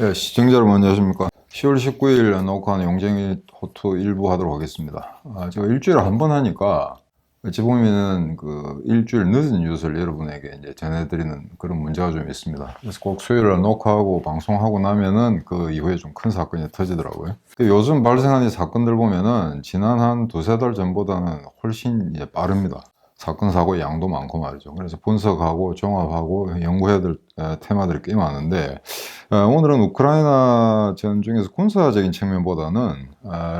예, 시청자 여러분 안녕하십니까. 10월 19일 녹화하는 용쟁이 호투 일부 하도록 하겠습니다. 제가 일주일에 한 번 하니까 어찌 보면은 그 일주일 늦은 뉴스를 여러분에게 이제 전해드리는 그런 문제가 좀 있습니다. 그래서 꼭 수요일에 녹화하고 방송하고 나면은 그 이후에 좀 큰 사건이 터지더라고요. 요즘 발생하는 사건들 보면은 지난 한 두세 달 전보다는 훨씬 이제 빠릅니다. 사건 사고의 양도 많고 말이죠. 그래서 분석하고 종합하고 연구해야 될 테마들이 꽤 많은데, 오늘은 우크라이나 전중에서 군사적인 측면보다는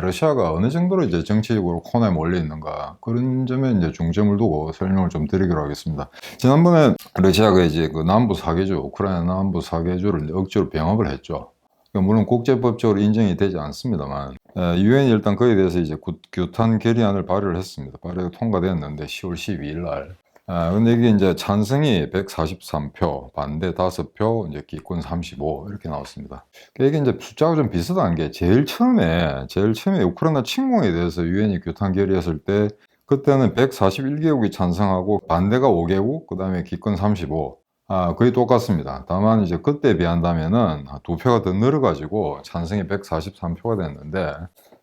러시아가 어느 정도로 이제 정치적으로 코너에 몰려 있는가, 그런 점에 이제 중점을 두고 설명을 좀 드리기로 하겠습니다. 지난번에 러시아가 이제 그 남부 사계주, 우크라이나 남부 사계주를 억지로 병합을 했죠. 물론 국제법적으로 인정이 되지 않습니다만, 유엔이 일단 거기에 대해서 이제 규탄 결의안을 발의를 했습니다. 발의가 통과됐는데 10월 12일 날. 근데 이게 이제 찬성이 143표, 반대 5표, 이제 기권 35 이렇게 나왔습니다. 이게 이제 숫자가 좀 비슷한 게 제일 처음에 우크라이나 침공에 대해서 유엔이 규탄 결의했을 때 그때는 141개국이 찬성하고 반대가 5개국, 그 다음에 기권 35. 거의 똑같습니다. 다만 이제 그때에 비한다면은 2표가 더 늘어가지고 찬성이 143표가 됐는데,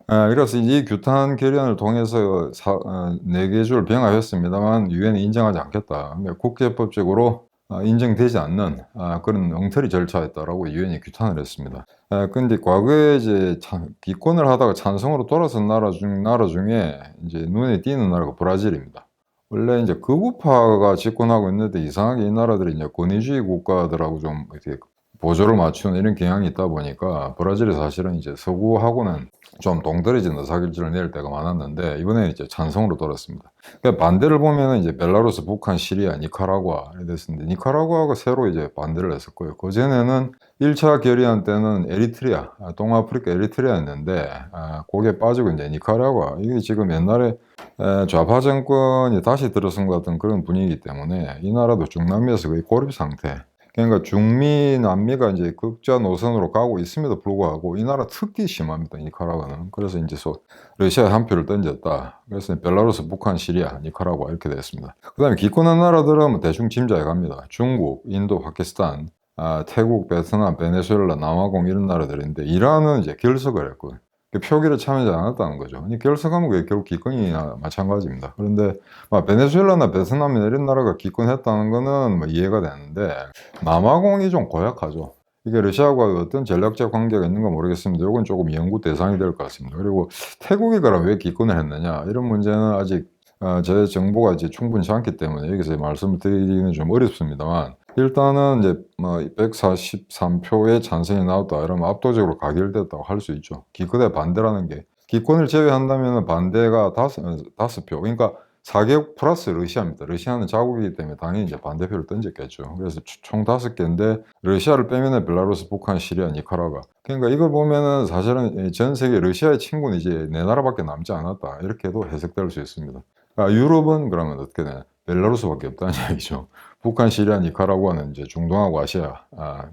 그래서 이 규탄 결의안을 통해서 4개 주를 병합했습니다만 유엔이 인정하지 않겠다. 근데 국제법적으로 인정되지 않는 그런 엉터리 절차였다라고 유엔이 규탄을 했습니다. 근데 과거에 이제 기권을 하다가 찬성으로 돌아선 나라 중에 이제 눈에 띄는 나라가 브라질입니다. 원래 이제 극우파가 집권하고 있는데 이상하게 이 나라들이 이제 권위주의 국가들하고 좀 이렇게 보조를 맞추는 이런 경향이 있다 보니까 브라질이 사실은 이제 서구하고는 좀 동떨어진 의사결정을 내릴 때가 많았는데 이번에 이제 찬성으로 돌았습니다. 그러니까 반대를 보면은 이제 벨라루스, 북한, 시리아, 니카라구아 이렇게 됐었는데 니카라구아가 새로 이제 반대를 했었고요. 그전에는 1차 결의안 때는 에리트리아, 동아프리카 에리트리아였는데 거기에 빠지고 이제 니카라구아 이게 지금 옛날에 좌파 정권이 다시 들어선 것 같은 그런 분위기이기 때문에 이 나라도 중남미에서 거의 고립 상태. 그러니까 중미, 남미가 이제 극자 노선으로 가고 있음에도 불구하고 이 나라 특히 심합니다. 니카라과는. 그래서 이제 러시아에 한 표를 던졌다. 그래서 벨라루스, 북한, 시리아, 니카라과 이렇게 됐습니다. 그 다음에 기권한 나라들은 뭐 대충 짐작해 갑니다. 중국, 인도, 파키스탄, 태국, 베트남, 베네수엘라, 남아공 이런 나라들인데 이란은 이제 결석을 했고요. 표기를 참여하지 않았다는 거죠. 결석하면 그게 결국 기권이나 마찬가지입니다. 그런데 베네수엘라나 베트남이나 이런 나라가 기권했다는 거는 이해가 되는데 남아공이 좀 고약하죠. 이게 러시아와 어떤 전략적 관계가 있는가 모르겠습니다. 이건 조금 연구 대상이 될 것 같습니다. 그리고 태국이 그럼 왜 기권을 했느냐 이런 문제는 아직 제 정보가 이제 충분치 않기 때문에 여기서 말씀을 드리기는 좀 어렵습니다만 일단은 이제 143표의 찬성이 나왔다 이러면 압도적으로 가결됐다고 할 수 있죠. 기권에 반대라는 게 기권을 제외한다면 반대가 5표 그러니까 4개국 플러스 러시아입니다. 러시아는 자국이기 때문에 당연히 이제 반대표를 던졌겠죠. 그래서 총 5개인데 러시아를 빼면은 벨라루스, 북한, 시리아, 니카라과. 그러니까 이걸 보면은 사실은 전 세계 러시아의 친구는 이제 네 나라밖에 남지 않았다. 이렇게도 해석될 수 있습니다. 유럽은 그러면 어떻게 되냐? 벨라루스밖에 없다는 얘기죠. 북한, 시리아, 니카라과는 이제 중동하고 아시아,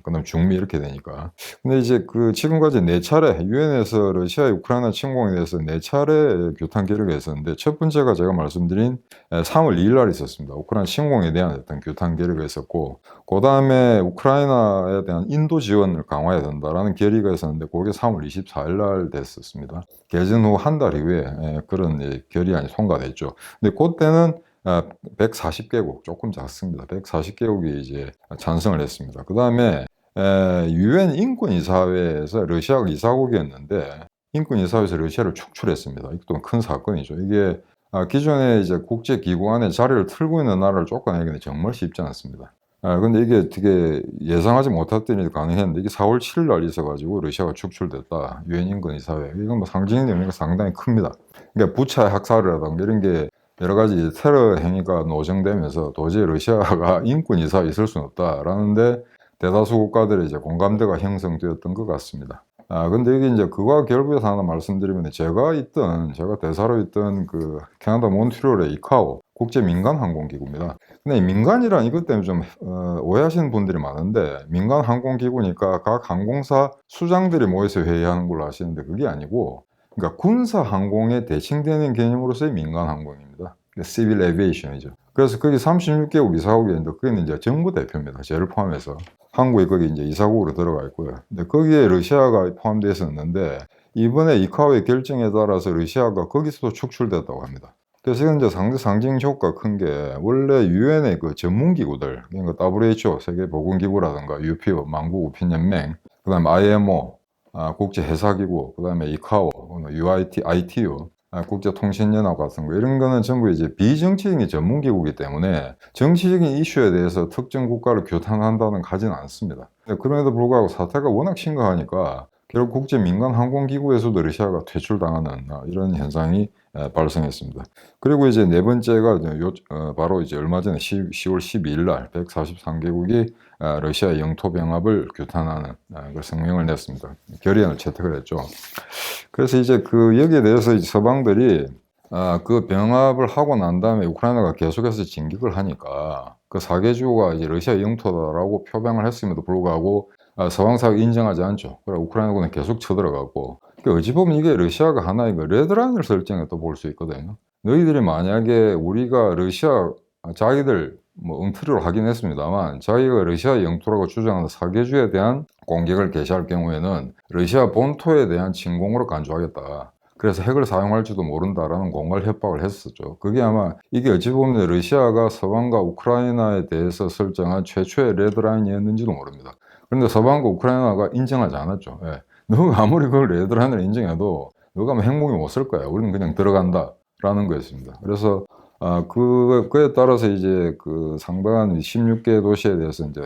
그다음 중미 이렇게 되니까. 근데 이제 그 지금까지 4차례 유엔에서 러시아의 우크라이나 침공에 대해서 4차례 규탄 결의가 있었는데 첫 번째가 제가 말씀드린 3월 2일 날 있었습니다. 우크라이나 침공에 대한 어떤 규탄 결의가 있었고 그 다음에 우크라이나에 대한 인도 지원을 강화해야 된다라는 결의가 있었는데 그게 3월 24일 날 됐었습니다. 개전 후 한 달 이후에 그런 결의안이 통과됐죠. 근데 그때는 140개국, 조금 작습니다. 140개국이 이제 찬성을 했습니다. 그 다음에 유엔 인권이사회에서 러시아가 이사국이었는데 인권이사회에서 러시아를 축출했습니다. 이것도 큰 사건이죠. 이게 기존에 이제 국제기구 안에 자리를 틀고 있는 나라를 쫓아내기는 정말 쉽지 않습니다. 근데 이게 되게 예상하지 못했던 일이 가능했는데 이게 4월 7일 날 있어가지고 러시아가 축출됐다. 유엔 인권이사회. 이건 뭐 상징적 의미가 상당히 큽니다. 그러니까 부차 학살이라든가 이런 게 여러 가지 테러 행위가 노정되면서 도저히 러시아가 인권이사회에 있을 수는 없다라는데 대다수 국가들의 이제 공감대가 형성되었던 것 같습니다. 근데 이게 이제 그와 결부해서 하나 말씀드리면 제가 대사로 있던 그 캐나다 몬트리올의 이카오 국제 민간 항공기구입니다. 근데 민간이란 이것 때문에 좀 오해하시는 분들이 많은데 민간 항공기구니까 각 항공사 수장들이 모여서 회의하는 걸로 아시는데 그게 아니고 그러니까 군사 항공에 대칭되는 개념으로서의 민간 항공입니다. Civil Aviation이죠. 그래서 거기 36개국 이사국이 있는데 그게는 이제 정부 대표입니다. 저를 포함해서. 한국이 거기 이제 이사국으로 들어가 있고요. 근데 거기에 러시아가 포함되어 있었는데 이번에 이카오의 결정에 따라서 러시아가 거기서도 축출됐다고 합니다. 그래서 이건 이제 상징 효과 큰 게 원래 유엔의 그 전문기구들, 그러니까 WHO 세계보건기구라든가 UPO 만국우핀연맹, 그다음에 IMO 국제해사기구, 그다음에 이카오, UIT, ITU 국제통신연합 같은 거 이런 거는 전부 이제 비정치적인 전문기구이기 때문에 정치적인 이슈에 대해서 특정 국가를 규탄한다는 가지는 않습니다. 그럼에도 불구하고 사태가 워낙 심각하니까 결국 국제 민간 항공기구에서도 러시아가 퇴출당하는 이런 현상이 발생했습니다. 그리고 이제 네 번째가 바로 이제 얼마 전에 10월 12일 날 143개국이 러시아 영토 병합을 규탄하는 그 성명을 냈습니다. 결의안을 채택을 했죠. 그래서 이제 그 여기에 대해서 이제 서방들이 그 병합을 하고 난 다음에 우크라이나가 계속해서 진격을 하니까 그 사개주가 이제 러시아 영토다라고 표방을 했음에도 불구하고 서방 사회가 인정하지 않죠. 그래 우크라이나군은 계속 쳐들어가고 어찌 보면 이게 러시아가 하나의 그 레드라인을 설정했다 볼 수 있거든요. 너희들이 만약에 우리가 러시아 자기들 뭐 엉터리로 하긴 했습니다만 자기가 러시아 영토라고 주장하는 사개주에 대한 공격을 개시할 경우에는 러시아 본토에 대한 침공으로 간주하겠다. 그래서 핵을 사용할지도 모른다라는 공갈 협박을 했었죠. 그게 아마 이게 어찌 보면 러시아가 서방과 우크라이나에 대해서 설정한 최초의 레드라인이었는지도 모릅니다. 그런데 서방과 우크라이나가 인정하지 않았죠. 예. 너가 아무리 그걸 레드라인을 인정해도 너가 뭐 핵무기 못 쓸 거야. 우리는 그냥 들어간다라는 거였습니다. 그래서 그에 따라서 이제 그 상당한 16개 도시에 대해서 이제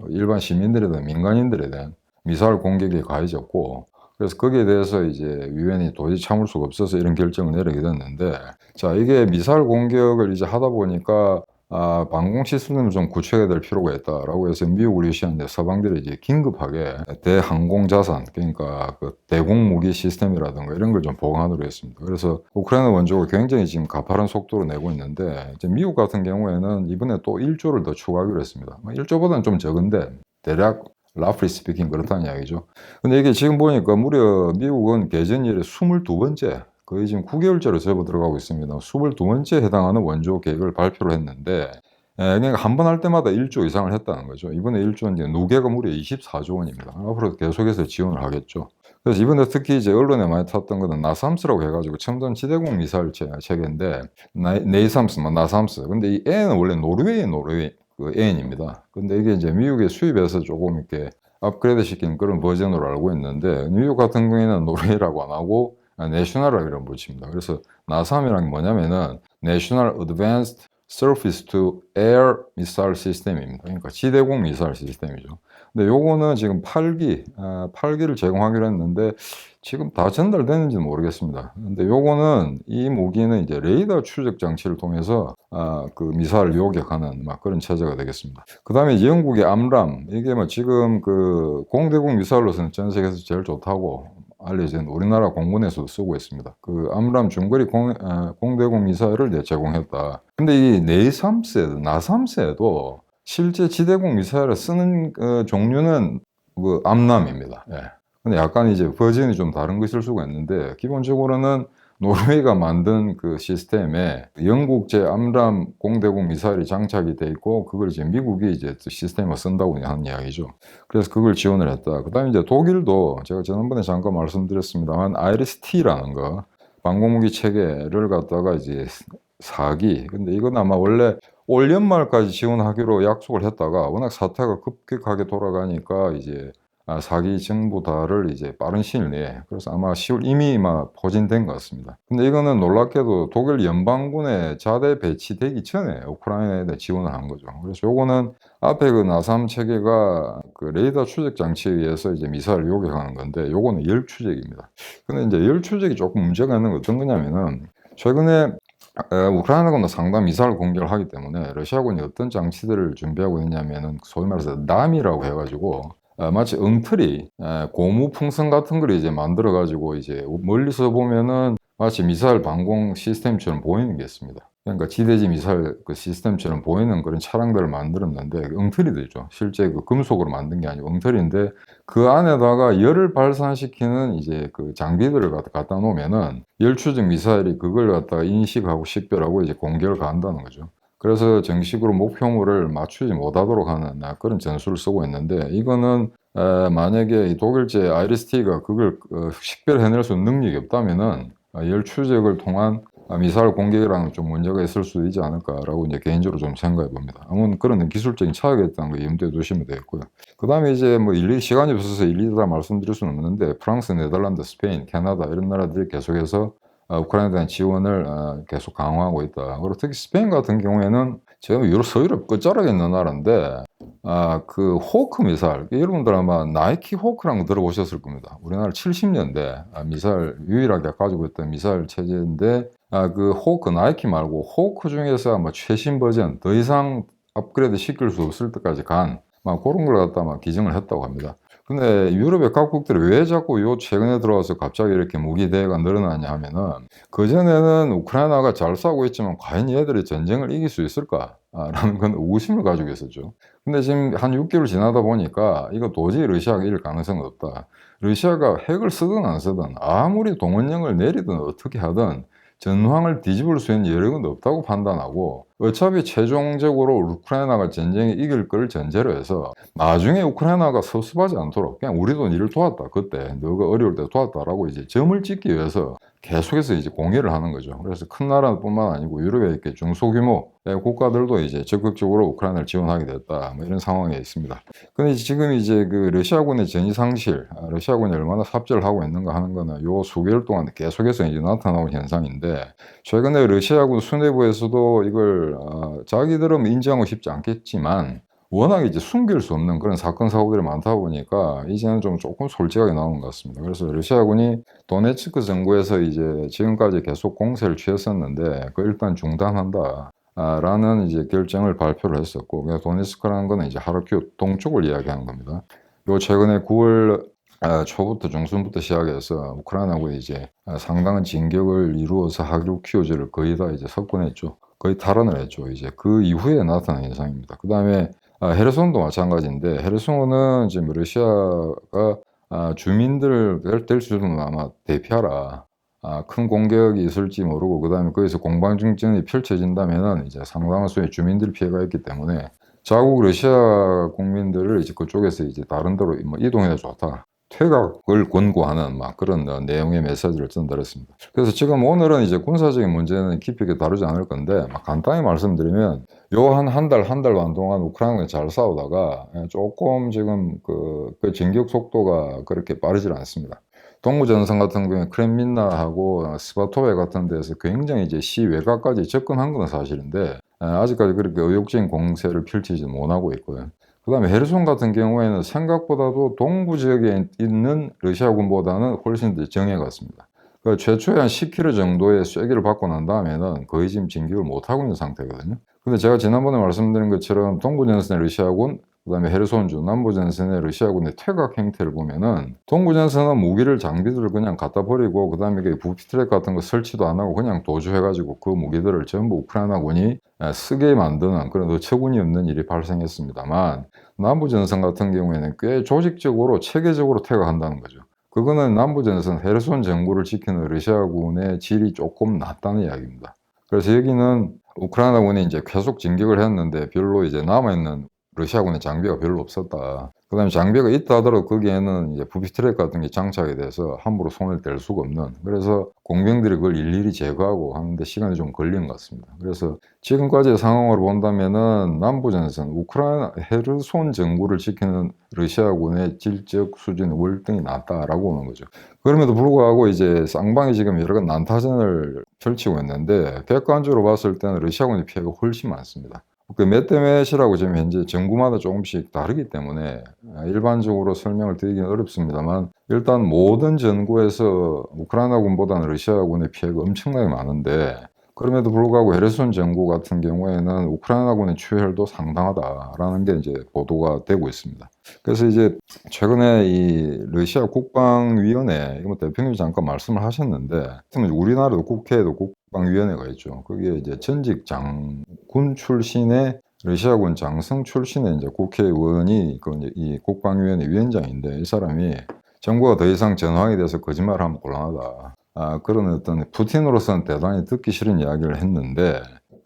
일반 시민들에 대한 민간인들에 대한 미사일 공격이 가해졌고 그래서 거기에 대해서 이제 유엔이 도저히 참을 수가 없어서 이런 결정을 내리게 됐는데 자 이게 미사일 공격을 이제 하다 보니까 방공 시스템을 좀 구축해야 될 필요가 있다라고 해서 미국, 러시아, 서방들이 이제 긴급하게 대항공 자산, 그러니까 그 대공 무기 시스템이라든가 이런 걸 좀 보강하기로 했습니다. 그래서 우크라이나 원조가 굉장히 지금 가파른 속도로 내고 있는데 이제 미국 같은 경우에는 이번에 또 1조를 더 추가하기로 했습니다. 1조보다는 좀 적은데 대략 라프리 스피킹 그렇다는 이야기죠. 근데 이게 지금 보니까 무려 미국은 개전 이래 22번째 거의 지금 9개월째로 접어 들어가고 있습니다. 22번째 해당하는 원조 계획을 발표를 했는데 그러니까 한 번 할 때마다 1조 이상을 했다는 거죠. 이번에 1조는 이제 누계가 무려 24조 원입니다. 앞으로 계속해서 지원을 하겠죠. 그래서 이번에 특히 이제 언론에 많이 탔던 거는 나삼스라고 해가지고 첨단 지대공 미사일 체계인데 네이삼스, 나삼스. 근데 이 N은 원래 노르웨이 그 N입니다. 근데 이게 이제 미국에 수입해서 조금 이렇게 업그레이드 시킨 그런 버전으로 알고 있는데 미국 같은 경우에는 노르웨이라고 안 하고 내셔널이라고 이름 붙입니다. 그래서 나삼이란 게 뭐냐면은 National Advanced Surface to Air Missile System입니다. 그러니까 지대공 미사일 시스템이죠. 근데 요거는 지금 8기를 제공하기로 했는데 지금 다 전달됐는지는 모르겠습니다. 근데 요거는 이 무기는 이제 레이더 추적 장치를 통해서 그 미사일을 요격하는 막 그런 체제가 되겠습니다. 그 다음에 영국의 암람 이게 뭐 지금 그 공대공 미사일로서는 전 세계에서 제일 좋다고 알려진 우리나라 공군에서도 쓰고 있습니다. 그 암람 중거리 공대공 미사일을 제공했다. 근데 이 나삼스에도 실제 지대공 미사일을 쓰는 종류는 그 암람입니다. 예. 근데 약간 이제 버전이 좀 다른 것일 수가 있는데 기본적으로는 노르웨이가 만든 그 시스템에 영국제 암람 공대공 미사일이 장착이 돼 있고 그걸 이제 미국이 이제 시스템을 쓴다고 하는 이야기죠. 그래서 그걸 지원을 했다. 그다음에 이제 독일도 제가 지난번에 잠깐 말씀드렸습니다만 IRIS-T라는 거 방공무기 체계를 갖다가 이제 4기. 근데 이건 아마 원래 올 연말까지 지원하기로 약속을 했다가 워낙 사태가 급격하게 돌아가니까 이제 4기 정보다를 이제 빠른 시일 내에 그래서 아마 10월 이미 막 포진된 것 같습니다. 근데 이거는 놀랍게도 독일 연방군에 자대 배치되기 전에 우크라이나에 지원을 한 거죠. 그래서 요거는 앞에 그 나삼 체계가 그 레이더 추적 장치에 의해서 이제 미사일을 요격하는 건데 요거는 열 추적입니다. 근데 이제 열 추적이 조금 문제가 있는 건 어떤 거냐면은 최근에 우크라이나군은 상당 미사일 공격을 하기 때문에 러시아군이 어떤 장치들을 준비하고 있냐면은 소위 말해서 남이라고 해가지고 마치 엉터리, 고무 풍선 같은 걸 이제 만들어 가지고 이제 멀리서 보면은 마치 미사일 방공 시스템처럼 보이는 게 있습니다. 그러니까 지대지 미사일 그 시스템처럼 보이는 그런 차량들을 만들었는데 엉터리들이죠. 실제 그 금속으로 만든 게 아니고 엉터리인데 그 안에다가 열을 발산시키는 이제 그 장비들을 갖다 놓으면은 열 추적 미사일이 그걸 갖다가 인식하고 식별하고 이제 공격을 가한다는 거죠. 그래서 정식으로 목표물을 맞추지 못하도록 하는 그런 전술을 쓰고 있는데, 이거는 만약에 이 독일제 IRIS-T가 그걸 식별해낼 수 있는 능력이 없다면은 열 추적을 통한 미사일 공격이랑은 좀 문제가 있을 수도 있지 않을까라고 이제 개인적으로 좀 생각해 봅니다. 아무튼 그런 기술적인 차이가 있다는 거 염두에 두시면 되겠고요. 그 다음에 이제 뭐 일일이 시간이 없어서 일일이 다 말씀드릴 수는 없는데, 프랑스, 네덜란드, 스페인, 캐나다 이런 나라들이 계속해서 우크라이나에 대한 지원을 계속 강화하고 있다. 그리고 특히 스페인 같은 경우에는 제가 유럽, 서유럽 끝자락에 있는 나라인데, 그 호크 미사일, 여러분들 아마 나이키 호크라는 거 들어보셨을 겁니다. 우리나라 70년대 미사일 유일하게 가지고 있던 미사일 체제인데, 그 호크 나이키 말고 호크 중에서 아마 최신 버전, 더 이상 업그레이드 시킬 수 없을 때까지 간 그런 걸 갖다 기증을 했다고 합니다. 근데 유럽의 각국들이 왜 자꾸 요 최근에 들어와서 갑자기 이렇게 무기 대회가 늘어나냐 하면은, 그전에는 우크라이나가 잘 싸우고 있지만 과연 얘들이 전쟁을 이길 수 있을까? 라는 건 의구심을 가지고 있었죠. 근데 지금 한 6개월 지나다 보니까 이거 도저히 러시아가 이길 가능성은 없다. 러시아가 핵을 쓰든 안 쓰든 아무리 동원령을 내리든 어떻게 하든 전황을 뒤집을 수 있는 여력은 없다고 판단하고, 어차피 최종적으로 우크라이나가 전쟁에 이길 걸 전제로 해서 나중에 우크라이나가 섭섭하지 않도록 그냥 우리도 니를 도왔다, 그때 너가 어려울 때 도왔다라고 이제 점을 찍기 위해서 계속해서 이제 공유를 하는 거죠. 그래서 큰 나라뿐만 아니고 유럽의 이렇게 중소규모 국가들도 이제 적극적으로 우크라이나를 지원하게 됐다, 뭐 이런 상황에 있습니다. 근데 지금 이제 그 러시아군의 전위 상실, 러시아군이 얼마나 삽질을 하고 있는가 하는 거는 요 수개월 동안 계속해서 이제 나타나온 현상인데, 최근에 러시아군 수뇌부에서도 이걸 자기들은 인정하고 싶지 않겠지만 워낙 이제 숨길 수 없는 그런 사건 사고들이 많다 보니까 이제는 좀 조금 솔직하게 나오는 것 같습니다. 그래서 러시아군이 도네츠크 정부에서 이제 지금까지 계속 공세를 취했었는데 그 일단 중단한다, 라는 이제 결정을 발표를 했었고, 그래서 도네츠크라는 거는 이제 하르키우 동쪽을 이야기하는 겁니다. 요 최근에 9월 초부터 중순부터 시작해서 우크라이나군이 이제 상당한 진격을 이루어서 하르키우주를 거의 다 이제 석권했죠. 거의 탈환을 했죠. 이제 그 이후에 나타난 현상입니다. 그 다음에 헤르손도 마찬가지인데, 헤르손은 지금 러시아가 주민들 될 수는 아마 대피하라, 큰 공격이 있을지 모르고, 그 다음에 거기서 공방증전이 펼쳐진다면은 이제 상당한 수의 주민들 피해가 있기 때문에 자국 러시아 국민들을 이제 그쪽에서 이제 다른 데로 뭐 이동해도 좋다, 퇴각을 권고하는 그런 내용의 메시지를 전달했습니다. 그래서 지금 오늘은 이제 군사적인 문제는 깊이 있게 다루지 않을 건데, 간단히 말씀드리면 요 한 달 반 동안 우크라이나가 잘 싸우다가 조금 지금 그 진격 속도가 그렇게 빠르질 않습니다. 동부전선 같은 경우에 크렘민나하고 스바토베 같은 데서 굉장히 이제 시외곽까지 접근한 건 사실인데, 아직까지 그렇게 의욕적인 공세를 펼치지 못하고 있고요. 그 다음에 헤르손 같은 경우에는 생각보다도 동부 지역에 있는 러시아군보다는 훨씬 더 정예 같습니다. 최초에 한 10km 정도의 쐐기를 받고 난 다음에는 거의 지금 진격을 못하고 있는 상태거든요. 근데 제가 지난번에 말씀드린 것처럼 동부전선의 러시아군, 그 다음에 헤르손주, 남부전선의 러시아군의 퇴각 행태를 보면은, 동부전선은 무기를, 장비들을 그냥 갖다 버리고, 그 다음에 부피트랙 같은 거 설치도 안 하고 그냥 도주해가지고 그 무기들을 전부 우크라이나군이 쓰게 만드는 그런 어처구니 없는 일이 발생했습니다만, 남부전선 같은 경우에는 꽤 조직적으로 체계적으로 퇴각한다는 거죠. 그거는 남부전선 헤르손 정부를 지키는 러시아군의 질이 조금 낮다는 이야기입니다. 그래서 여기는 우크라이나군이 이제 계속 진격을 했는데 별로 이제 남아있는 러시아군의 장비가 별로 없었다. 그 다음에 장비가 있다 하더라도 거기에는 이제 부피트랙 같은 게 장착이 돼서 함부로 손을 댈 수가 없는, 그래서 공병들이 그걸 일일이 제거하고 하는데 시간이 좀 걸린 것 같습니다. 그래서 지금까지의 상황으로 본다면은 남부전선, 우크라이나 헤르손 정부를 지키는 러시아군의 질적 수준 월등히 낮다라고 보는 거죠. 그럼에도 불구하고 이제 쌍방이 지금 여러 가지 난타전을 펼치고 있는데, 객관적으로 봤을 때는 러시아군의 피해가 훨씬 많습니다. 그 몇 대 몇이라고 지금 현재 정부마다 조금씩 다르기 때문에 일반적으로 설명을 드리기는 어렵습니다만, 일단 모든 전구에서 우크라이나군보다는 러시아군의 피해가 엄청나게 많은데, 그럼에도 불구하고 헤르손 정부 같은 경우에는 우크라이나군의 추혈도 상당하다라는 게 이제 보도가 되고 있습니다. 그래서 이제 최근에 이 러시아 국방위원회, 이거 대표님이 잠깐 말씀을 하셨는데, 우리나라도 국회에도 국방위원회가 있죠. 그게 이제 전직 장군 출신의 러시아군 장성 출신의 이제 국회의원이 이 국방위원회 위원장인데, 이 사람이 정부가 더 이상 전황에 대해서 거짓말하면 곤란하다, 그런 어떤 푸틴으로서는 대단히 듣기 싫은 이야기를 했는데,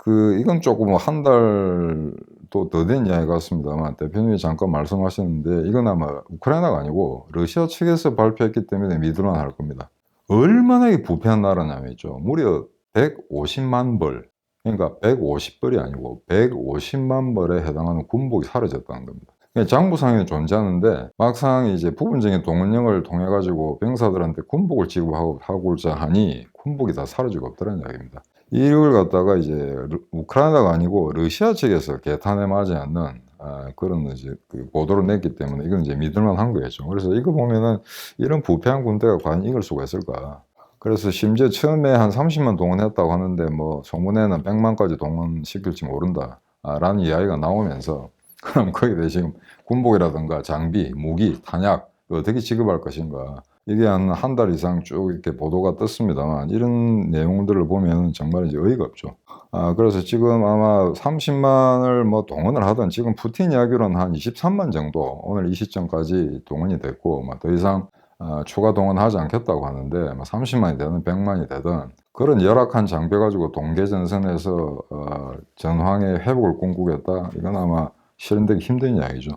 이건 조금 한 달도 더 된 이야기 같습니다만 대표님이 잠깐 말씀하셨는데 이건 아마 우크라이나가 아니고 러시아 측에서 발표했기 때문에 믿을만 할 겁니다. 얼마나 이 부패한 나라냐면요. 무려 150만 벌, 그러니까 150벌이 아니고 150만 벌에 해당하는 군복이 사라졌다는 겁니다. 장부상에는 존재하는데 막상 이제 부분적인 동원령을 통해 가지고 병사들한테 군복을 지급하고자 하니 군복이 다 사라지고 없다는 이야기입니다. 이걸 갖다가 이제 우크라이나가 아니고 러시아 측에서 개탄에 맞지 않는 그런 이제 보도를 냈기 때문에 이건 이제 믿을만한 거겠죠. 그래서 이거 보면은 이런 부패한 군대가 과연 이길 수가 있을까? 그래서 심지어 처음에 한 30만 동원했다고 하는데 뭐 소문에는 100만까지 동원시킬지 모른다. 라는 이야기가 나오면서 그럼 거기에 지금 군복이라든가 장비, 무기, 탄약 어떻게 지급할 것인가. 이게 한 달 이상 쭉 이렇게 보도가 떴습니다만 이런 내용들을 보면 정말 이제 어이가 없죠. 그래서 지금 아마 30만을 뭐 동원을 하든 지금 푸틴 이야기로는 한 23만 정도 오늘 이 시점까지 동원이 됐고 더 이상 추가 동원하지 않겠다고 하는데 30만이 되든 100만이 되든 그런 열악한 장비 가지고 동계전선에서 전황의 회복을 꿈꾸겠다. 이건 아마 실현되기 힘든 이야기죠.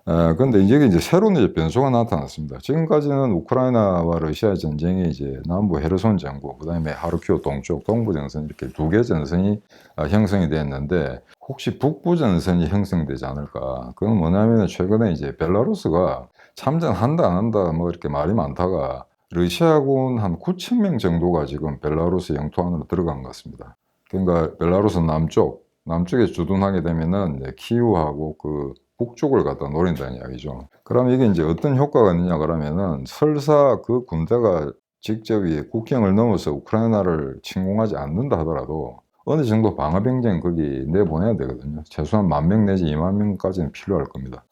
그런데 이제 새로운 이제 변수가 나타났습니다. 지금까지는 우크라이나와 러시아의 전쟁이 이제 남부 헤르손 전구, 그다음에 하르키우 동쪽, 동부 전선 이렇게 두 개 전선이 형성이 됐는데 혹시 북부 전선이 형성되지 않을까? 그건 뭐냐면 최근에 이제 벨라루스가 참전한다 안 한다 뭐 이렇게 말이 많다가 러시아군 한 9천 명 정도가 지금 벨라루스 영토 안으로 들어간 것 같습니다. 그러니까 벨라루스 남쪽에 주둔하게 되면은 이제 키우하고 북쪽을 갖다 노린다는 이야기죠. 그럼 이게 이제 어떤 효과가 있느냐 그러면은 설사 그 군대가 직접 이 국경을 넘어서 우크라이나를 침공하지 않는다 하더라도 어느 정도 방어병력 거기 내보내야 되거든요. 최소한 10,000명 내지 20,000명까지는 필요할 겁니다.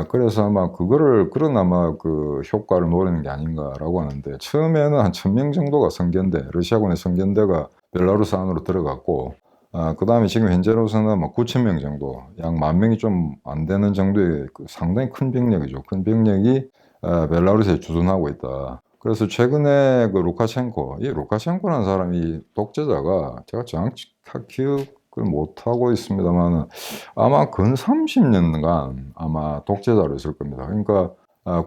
그래서 아마 그런 아마 효과를 노리는 게 아닌가라고 하는데 처음에는 한 1,000명 정도가 러시아군의 성견대가 벨라루스 안으로 들어갔고 그다음에 지금 현재로서는 9,000명 정도, 약 10,000명이 좀 안 되는 정도의 상당히 큰 병력이죠. 큰 병력이 벨라루스에 주둔하고 있다. 그래서 최근에 이 루카셴코라는 사람이 독재자가 제가 정확히 기억을 못하고 있습니다만은 아마 근 30년간 아마 독재자로 있을 겁니다. 그러니까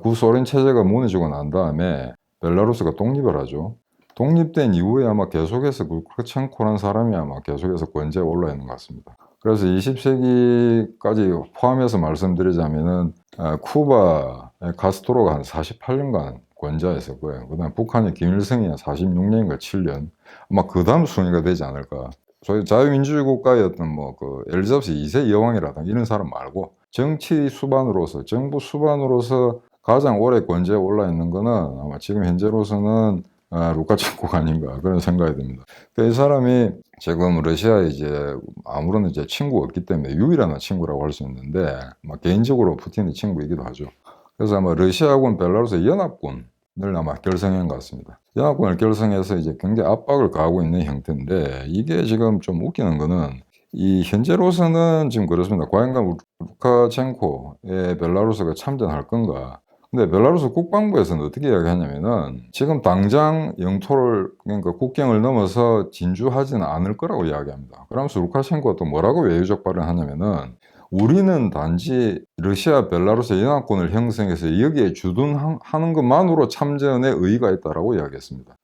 구소련 체제가 무너지고 난 다음에 벨라루스가 독립을 하죠. 독립된 이후에 아마 계속해서 루카셴코라는 사람이 아마 계속해서 권좌에 올라 있는 것 같습니다. 그래서 20세기까지 포함해서 말씀드리자면은 쿠바의 카스트로가 한 48년간 권좌에 있었고요. 그다음에 북한의 김일성이 한 46년인가 7년 아마 그 다음 순위가 되지 않을까. 소위 자유민주주의 국가의 어떤 엘리자베스 2세 여왕이라든가 이런 사람 말고 정치 수반으로서 정부 수반으로서 가장 오래 권좌에 올라 있는 거는 아마 지금 현재로서는 루카셴코가 아닌가 그런 생각이 듭니다. 이 사람이 지금 러시아에 이제 아무런 이제 친구가 없기 때문에 유일한 친구라고 할 수 있는데 개인적으로 푸틴의 친구이기도 하죠. 그래서 아마 러시아군, 벨라루스 연합군을 아마 결성한 것 같습니다. 연합군을 결성해서 이제 굉장히 압박을 가하고 있는 형태인데 이게 지금 좀 웃기는 거는 이 현재로서는 지금 그렇습니다. 과연 루카셴코의 벨라루스가 참전할 건가? 근데 벨라루스 국방부에서는 어떻게 이야기하냐면은 지금 당장 그러니까 국경을 넘어서 진주하지는 않을 거라고 이야기합니다. 그러면서 루카셴코가 또 뭐라고 외유적 발언을 하냐면은 우리는 단지 러시아, 벨라루스 연합군을 형성해서 여기에 주둔하는 것만으로 참전에 의의가 있다라고 이야기했습니다.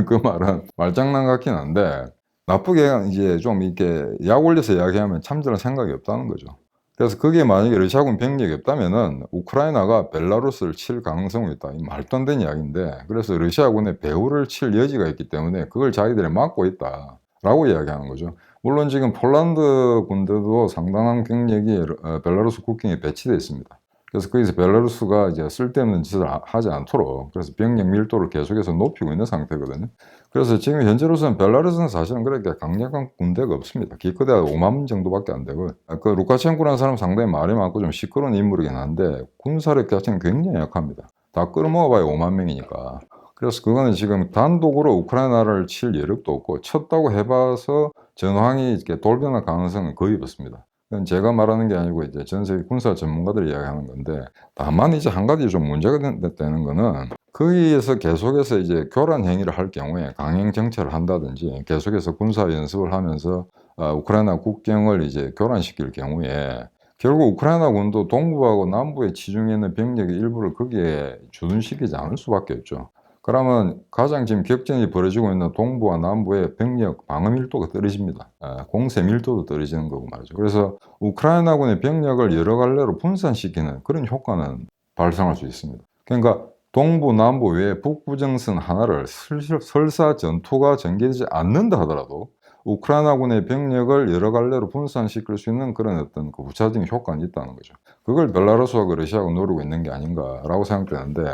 그 말은 말장난 같긴 한데 나쁘게 이제 좀 이렇게 약 올려서 이야기하면 참전할 생각이 없다는 거죠. 그래서 그게 만약에 러시아군 병력이 없다면은 우크라이나가 벨라루스를 칠 가능성이 있다. 이 말도 안 되는 이야기인데 그래서 러시아군의 배후를 칠 여지가 있기 때문에 그걸 자기들이 막고 있다라고 이야기하는 거죠. 물론 지금 폴란드 군대도 상당한 병력이 벨라루스 국경에 배치되어 있습니다. 그래서 거기서 벨라루스가 이제 쓸데없는 짓을 하지 않도록 그래서 병력 밀도를 계속해서 높이고 있는 상태거든요. 그래서 지금 현재로서는 벨라루스는 사실은 그렇게 강력한 군대가 없습니다. 기껏해야 5만 정도밖에 안 되고 루카셴코라는 사람은 상당히 말이 많고 좀 시끄러운 인물이긴 한데 군사력 자체는 굉장히 약합니다. 다 끌어모아봐야 5만 명이니까. 그래서 그거는 지금 단독으로 우크라이나를 칠 여력도 없고 쳤다고 해봐서 전황이 이렇게 돌변할 가능성은 거의 없습니다. 그건 제가 말하는 게 아니고 이제 전 세계 군사 전문가들이 이야기하는 건데 다만 이제 한 가지 좀 문제가 되는 거는 거기에서 계속해서 이제 교란 행위를 할 경우에 강행 정찰을 한다든지 계속해서 군사 연습을 하면서 우크라이나 국경을 이제 교란시킬 경우에 결국 우크라이나군도 동부하고 남부에 치중해 있는 병력의 일부를 거기에 주둔시키지 않을 수밖에 없죠. 그러면 가장 지금 격전이 벌어지고 있는 동부와 남부의 병력 방어 밀도가 떨어집니다. 공세 밀도도 떨어지는 거고 말이죠. 그래서 우크라이나군의 병력을 여러 갈래로 분산시키는 그런 효과는 발생할 수 있습니다. 그러니까 동부, 남부 외에 북부정선 하나를 설사 전투가 전개되지 않는다 하더라도 우크라이나군의 병력을 여러 갈래로 분산시킬 수 있는 그런 어떤 그 부차적인 효과는 있다는 거죠. 그걸 벨라루스하고 러시아가 노리고 있는 게 아닌가라고 생각되는데,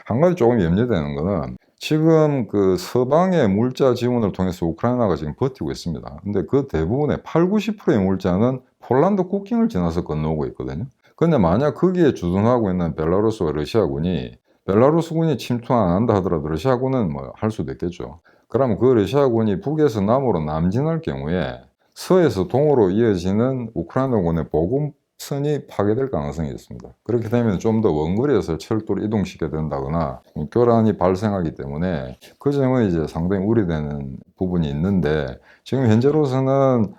한 가지 조금 염려되는 거는 지금 그 서방의 물자 지원을 통해서 우크라이나가 지금 버티고 있습니다. 근데 그 대부분의 8, 90%의 물자는 폴란드 국경을 지나서 건너오고 있거든요. 근데 만약 거기에 주둔하고 있는 벨라루스와 러시아군이 벨라루스군이 침투 안 한다 하더라도 러시아군은 뭐 할 수도 있겠죠. 그러면 그 러시아군이 북에서 남으로 남진할 경우에 서에서 동으로 이어지는 우크라이나군의 보급선이 파괴될 가능성이 있습니다. 그렇게 되면 좀 더 원거리에서 철도를 이동시켜야 된다거나 교란이 발생하기 때문에 그 점은 이제 상당히 우려되는 부분이 있는데, 지금 현재로서는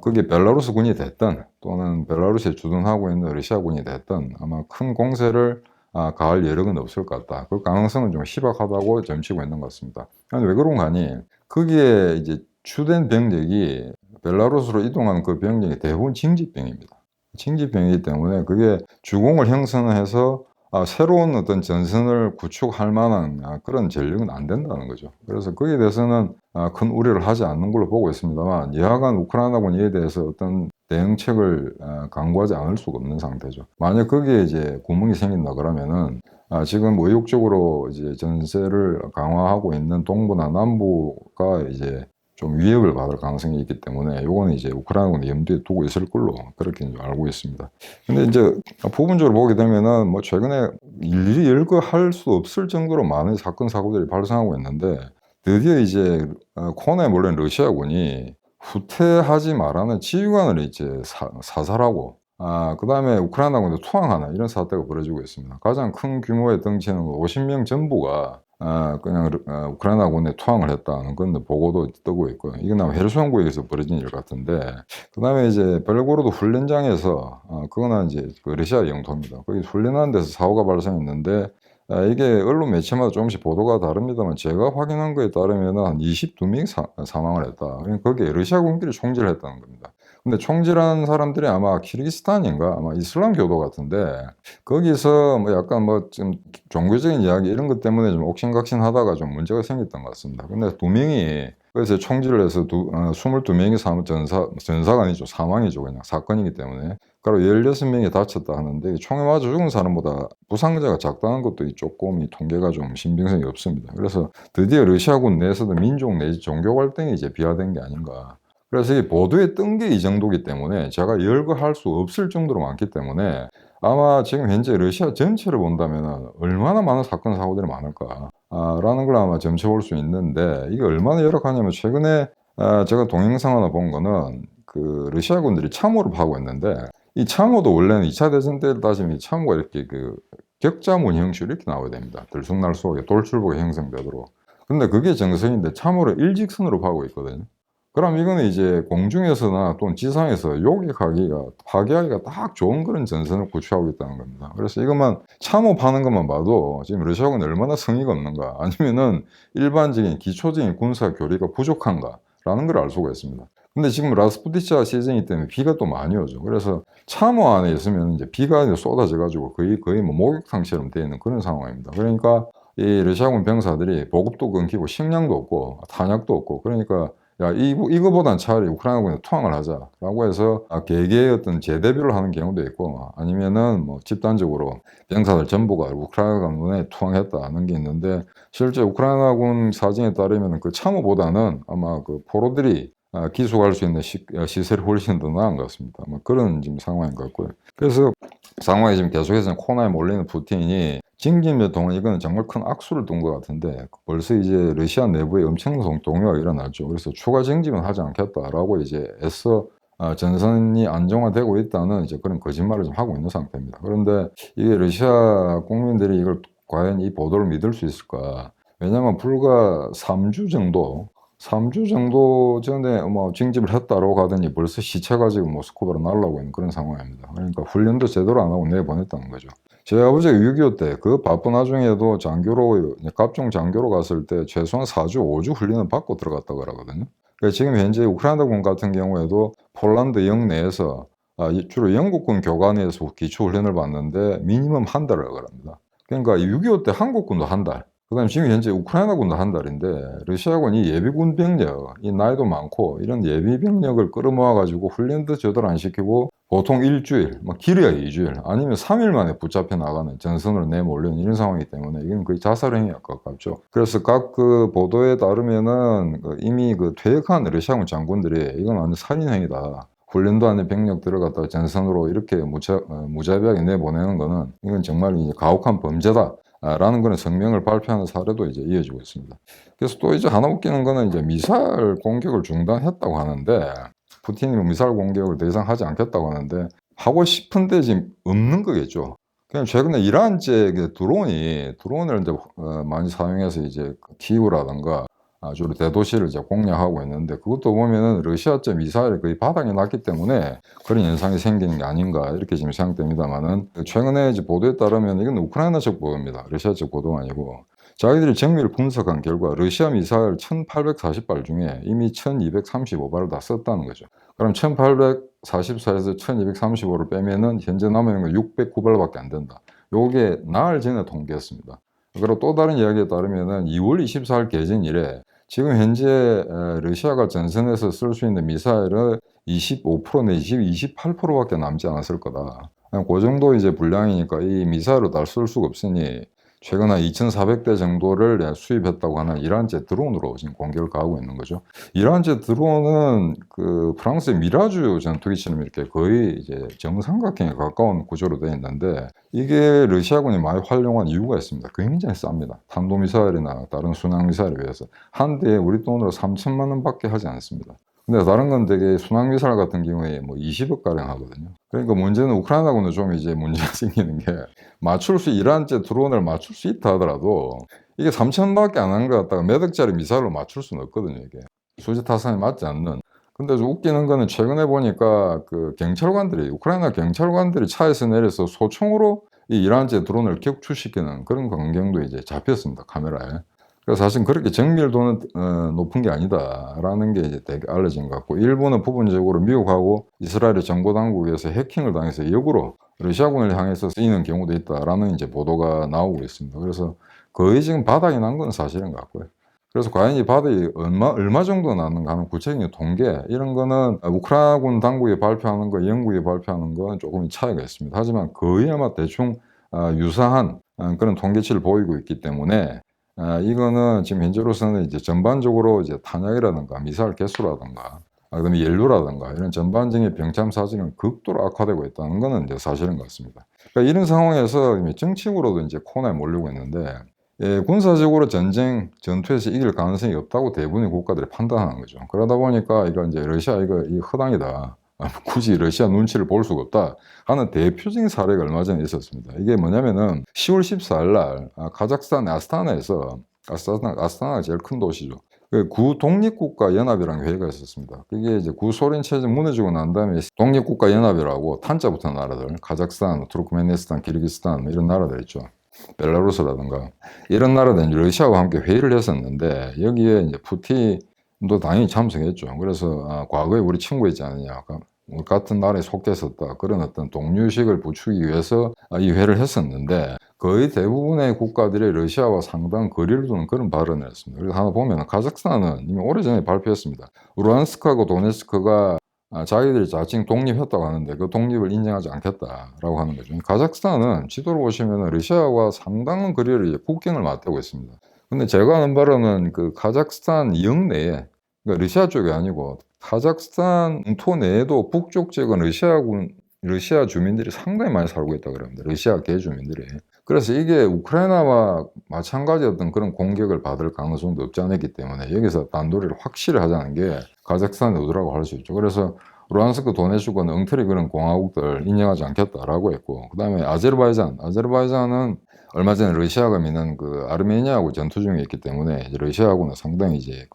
그게 벨라루스군이 됐든 또는 벨라루스에 주둔하고 있는 러시아군이 됐든 아마 큰 공세를 가할 여력은 없을 것 같다. 그 가능성은 좀 희박하다고 점치고 있는 것 같습니다. 아니, 왜 그런가 하니 거기에 이제 주된 병력이 벨라루스로 이동하는 그 병력이 대부분 징집병입니다. 징집병이기 때문에 그게 주공을 형성해서 새로운 어떤 전선을 구축할 만한 그런 전력은 안 된다는 거죠. 그래서 거기에 대해서는 큰 우려를 하지 않는 걸로 보고 있습니다만, 여하간 우크라이나군 이에 대해서 어떤 대응책을 강구하지 않을 수가 없는 상태죠. 만약 거기에 이제 구멍이 생긴다 그러면은 지금 의욕적으로 이제 전세를 강화하고 있는 동부나 남부가 이제 좀 위협을 받을 가능성이 있기 때문에 요거는 이제 우크라이나군이 염두에 두고 있을 걸로 그렇게 이제 알고 있습니다. 근데 이제 부분적으로 보게 되면은 뭐 최근에 일일이 열거할 수 없을 정도로 많은 사건 사고들이 발생하고 있는데, 드디어 이제 코너에 몰린 러시아군이 후퇴하지 말라는 지휘관을 이제 사살하고 그다음에 우크라이나군도 투항하는 이런 사태가 벌어지고 있습니다. 가장 큰 규모의 덩치는 50명 전부가 그냥 우크라이나군에 투항을 했다는 건 보고도 뜨고 있고요. 이건 아마 헤르손 구역에서 벌어진 일 같은데, 그다음에 이제 벨고로드 훈련장에서 그거는 이제 그 러시아 영토입니다. 거기 훈련하는 데서 사고가 발생했는데, 이게 언론 매체마다 조금씩 보도가 다릅니다만 제가 확인한 거에 따르면 한 22명이 사망을 했다. 그러니까 거기에 러시아군끼리 총질을 했다는 겁니다. 근데 총질한 사람들이 아마 키르기스탄인가 아마 이슬람 교도 같은데, 거기서 뭐 약간 뭐 좀 종교적인 이야기 이런 것 때문에 좀 옥신각신하다가 좀 문제가 생겼던 것 같습니다. 근데 두 명이 그래서 총질을 해서 22명이 전사가 아니죠. 사망이죠. 그냥 사건이기 때문에. 그리고 16명이 다쳤다 하는데, 총에 맞아 죽은 사람보다 부상자가 작다는 것도 조금 이 통계가 좀 신빙성이 없습니다. 그래서 드디어 러시아군 내에서도 민족 내지 종교 갈등이 이제 비화된 게 아닌가. 그래서 이 보도에 뜬 게 이 정도기 때문에 제가 열거할 수 없을 정도로 많기 때문에 아마 지금 현재 러시아 전체를 본다면 얼마나 많은 사건 사고들이 많을까 라는 걸 아마 점쳐볼 수 있는데, 이게 얼마나 열악하냐면 최근에 제가 동영상 하나 본 거는 그 러시아군들이 참호를 파고 있는데, 이 참호도 원래는 2차 대전 때 따지면 이 참호가 이렇게 그 격자문 형식으로 이렇게 나와야 됩니다. 들쑥날쑥하게 돌출부가 형성되도록. 근데 그게 정석인데 참호를 일직선으로 파고 있거든요. 그럼 이거는 이제 공중에서나 또는 지상에서 요격하기가 파괴하기가 딱 좋은 그런 전선을 구축하고 있다는 겁니다. 그래서 이것만 참호파는 것만 봐도 지금 러시아군이 얼마나 성의가 없는가, 아니면은 일반적인 기초적인 군사 교리가 부족한가라는 걸 알 수가 있습니다. 근데 지금 라스푸티차 시즌이기 때문에 비가 또 많이 오죠. 그래서 참호 안에 있으면 이제 비가 이제 쏟아져 가지고 거의 뭐 목욕탕처럼 되어 있는 그런 상황입니다. 그러니까 이 러시아군 병사들이 보급도 끊기고 식량도 없고 탄약도 없고, 그러니까 야, 이거보단 차라리 우크라이나군에 투항을 하자라고 해서 개개의 어떤 재대비를 하는 경우도 있고, 아니면은 뭐 집단적으로 병사들 전부가 우크라이나군에 투항했다는 게 있는데, 실제 우크라이나군 사정에 따르면 그 참호보다는 아마 그 포로들이 기속할 수 있는 시설이 훨씬 더 나은 것 같습니다. 뭐 그런 지금 상황인 것 같고요. 그래서 상황이 지금 계속해서 코너에 몰리는 푸틴이 징집몇 동안 이거는 정말 큰 악수를 둔 것 같은데, 벌써 이제 러시아 내부에 엄청난 동요가 일어났죠. 그래서 추가 징집은 하지 않겠다라고 이제 애써 전선이 안정화되고 있다는 이제 그런 거짓말을 좀 하고 있는 상태입니다. 그런데 이게 러시아 국민들이 이걸 과연 이 보도를 믿을 수 있을까? 왜냐하면 불과 3주 정도 3주 정도 전에 뭐 징집을 했다라고 하더니 벌써 시체가 지금 모스크바로 날아오고 있는 그런 상황입니다. 그러니까 훈련도 제대로 안 하고 내보냈다는 거죠. 제 아버지가 6.25 때 그 바쁜 와중에도 장교로 갑종 장교로 갔을 때 최소한 4주, 5주 훈련을 받고 들어갔다고 그러거든요. 그러니까 지금 현재 우크라이나군 같은 경우에도 폴란드 영내에서 주로 영국군 교관에서 기초 훈련을 받는데 미니멈 한 달을 그럽니다. 그러니까 6.25 때 한국군도 한 달, 그다음에 지금 현재 우크라이나군도 한 달인데 러시아군이 예비군 병력, 이 나이도 많고 이런 예비 병력을 끌어모아 가지고 훈련도 제대로 안 시키고 보통 일주일, 뭐 길어야 2주일 아니면 3일 만에 붙잡혀 나가는 전선으로 내몰려는 이런 상황이기 때문에 이건 거의 자살 행위에 가깝죠. 그래서 각 그 보도에 따르면은 이미 퇴역한 러시아군 장군들이 이건 완전 살인 행위다. 훈련도 안에 병력 들어갔다가 전선으로 이렇게 무자비하게 내보내는 거는 이건 정말 이제 가혹한 범죄다. 라는 그런 성명을 발표하는 사례도 이제 이어지고 있습니다. 그래서 또 이제 하나 웃기는 거는 이제 미사일 공격을 중단했다고 하는데, 푸틴이 미사일 공격을 더 이상 하지 않겠다고 하는데, 하고 싶은데 지금 없는 거겠죠. 그냥 최근에 이란제 드론을 이제 많이 사용해서 이제 키이우라든가 주로 대도시를 이제 공략하고 있는데, 그것도 보면은 러시아제 미사일이 거의 바닥에 났기 때문에 그런 현상이 생기는 게 아닌가 이렇게 지금 생각됩니다만은, 최근에 이제 보도에 따르면 이건 우크라이나 측 보도입니다. 러시아 측 보도가 아니고 자기들이 정밀 분석한 결과 러시아 미사일 1840발 중에 이미 1235발을 다 썼다는 거죠. 그럼 1844에서 1235를 빼면은 현재 남아있는 건 609발밖에 안 된다. 요게 나흘 전에 통계였습니다. 그리고 또 다른 이야기에 따르면은 2월 24일 개전 이래 지금 현재 러시아가 전선에서 쓸 수 있는 미사일은 25% 내지 28%밖에 남지 않았을 거다. 그 정도 이제 분량이니까 이 미사일을 다 쓸 수가 없으니 최근 한 2,400대 정도를 수입했다고 하는 이란제 드론으로 지금 공격을 가하고 있는 거죠. 이란제 드론은 그 프랑스의 미라주 전투기처럼 이렇게 거의 이제 정삼각형에 가까운 구조로 되어 있는데, 이게 러시아군이 많이 활용한 이유가 있습니다. 굉장히 쌉니다. 탄도미사일이나 다른 순항미사일에 비해서 한 대에 우리 돈으로 3천만 원밖에 하지 않습니다. 근데 다른 건 되게 순항미사일 같은 경우에 뭐 20억 가량 하거든요. 그러니까 문제는 우크라이나군은 좀 이제 문제가 생기는 게, 이란제 드론을 맞출 수 있다 하더라도 이게 3천밖에 안 한 것 같다가 몇 억짜리 미사일로 맞출 수는 없거든요, 이게. 수지 타산에 맞지 않는. 근데 좀 웃기는 거는 최근에 보니까 우크라이나 경찰관들이 차에서 내려서 소총으로 이 이란제 드론을 격추시키는 그런 광경도 이제 잡혔습니다, 카메라에. 그래서 사실 그렇게 정밀도는 높은 게 아니다라는 게 이제 되게 알려진 것 같고, 일부는 부분적으로 미국하고 이스라엘의 정보 당국에서 해킹을 당해서 역으로 러시아군을 향해서 쓰이는 경우도 있다라는 이제 보도가 나오고 있습니다. 그래서 거의 지금 바닥이 난 건 사실인 것 같고요. 그래서 과연 이 바닥이 얼마 정도 나는가 하는 구체적인 통계, 이런 거는 우크라이나군 당국이 발표하는 거, 영국이 발표하는 건 조금 차이가 있습니다. 하지만 거의 아마 대충 유사한 그런 통계치를 보이고 있기 때문에, 이거는 지금 현재로서는 이제 전반적으로 이제 탄약이라든가 미사일 개수라든가 그다음에 연료라든가 이런 전반적인 병참 사정은 극도로 악화되고 있다는 거는 이제 사실인 것 같습니다. 그러니까 이런 상황에서 이미 정치적으로도 이제 코너에 몰리고 있는데, 군사적으로 전투에서 이길 가능성이 없다고 대부분의 국가들이 판단하는 거죠. 그러다 보니까 이거 이제 러시아 이 허당이다. 굳이 러시아 눈치를 볼 수가 없다 하는 대표적인 사례가 얼마 전에 있었습니다. 이게 뭐냐면은 10월 14일 날 카자흐스탄 아스타나가 제일 큰 도시죠. 그 구독립국가 연합이라는 회의가 있었습니다. 그게 이제 구소련 체제 무너지고 난 다음에 독립국가 연합이라고 탄자 붙은 나라들, 카자흐스탄, 투르크메니스탄, 키르기스탄 이런 나라들 있죠. 벨라루스라든가 이런 나라들은 러시아와 함께 회의를 했었는데, 여기에 이제 푸틴도 당연히 참석했죠. 그래서 과거에 우리 친구 있지 않느냐, 우리 같은 나라에 속했었다, 그런 어떤 동료의식을 부추기 위해서 이 회의를 했었는데, 거의 대부분의 국가들이 러시아와 상당한 거리를 두는 그런 발언을 했습니다. 그래서 하나 보면 카자흐스탄은 이미 오래전에 발표했습니다. 루안스크하고 도네츠크가 자기들이 자칭 독립했다고 하는데 그 독립을 인정하지 않겠다라고 하는 거죠. 카자흐스탄은 지도를 보시면 러시아와 상당한 거리를 이제 국경을 맞대고 있습니다. 근데 제가 아는 바로는 그 카자흐스탄 영내에, 그러니까 러시아 쪽이 아니고 카자흐스탄 영토 내에도 북쪽 지역은 러시아 주민들이 상당히 많이 살고 있다고 그럽니다. 러시아계 주민들이. 그래서 이게 우크라이나와 마찬가지였던 그런 공격을 받을 가능성도 없지 않아 있기 때문에 여기서 단도리를 확실히 하자는 게 카자흐스탄의 의도라고 할 수 있죠. 그래서 루안스크 도네츠크는 엉터리 그런 공화국들 인정하지 않겠다라고 했고, 그 다음에 아제르바이잔은 얼마 전에 러시아가 미는 그 아르메니아하고 전투 중에 있기 때문에 러시아하고는 상당히 이제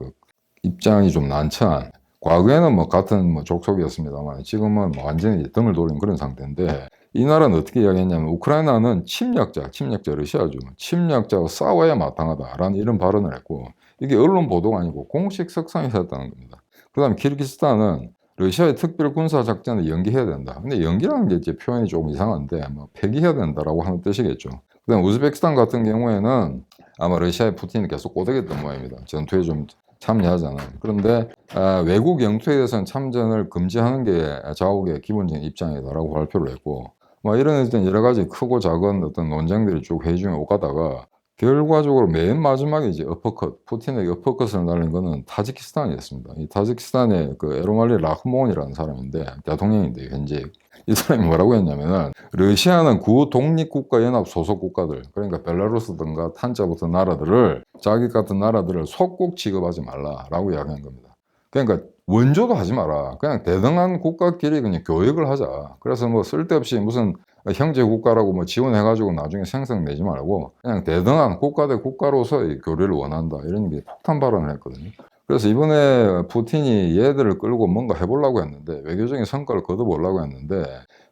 입장이 좀 난처한, 과거에는 뭐 같은 뭐 족속이었습니다만 지금은 뭐 완전히 등을 돌린 그런 상태인데, 이 나라는 어떻게 이야기했냐면 우크라이나는 침략자 러시아죠. 침략자와 싸워야 마땅하다라는 이런 발언을 했고, 이게 언론 보도가 아니고 공식 석상에서 했다는 겁니다. 그다음에 키르기스탄은 러시아의 특별 군사 작전을 연기해야 된다. 근데 연기라는 게 이제 표현이 조금 이상한데 뭐 폐기해야 된다라고 하는 뜻이겠죠. 그다음 우즈베키스탄 같은 경우에는 아마 러시아의 푸틴이 계속 꼬드겼던 모양입니다. 전투에 좀 참여하잖아요. 그런데 외국 영토에 대해서는 참전을 금지하는 게 자국의 기본적인 입장이다라고 발표를 했고, 뭐 이런 여러 가지 크고 작은 어떤 논쟁들이 쭉 회의 중에 오가다가 결과적으로 맨 마지막에 이제 푸틴에게 어퍼컷을 날린 거는 타지키스탄이었습니다. 이 타지키스탄의 그 에로말리 라흐몬이라는 사람인데, 대통령인데 현재 이 사람이 뭐라고 했냐면은 러시아는 구독립국가연합 소속 국가들, 그러니까 벨라루스 등과 탄자 붙은 나라들을, 자기 같은 나라들을 속국 취급하지 말라라고 이야기한 겁니다. 그러니까 원조도 하지 마라. 그냥 대등한 국가끼리 그냥 교역을 하자. 그래서 뭐 쓸데없이 무슨 형제 국가라고 뭐 지원해가지고 나중에 생성 내지 말고 그냥 대등한 국가 대 국가로서의 교류를 원한다. 이런 게 폭탄 발언을 했거든요. 그래서 이번에 푸틴이 얘들을 끌고 뭔가 해보려고 했는데, 외교적인 성과를 거둬보려고 했는데,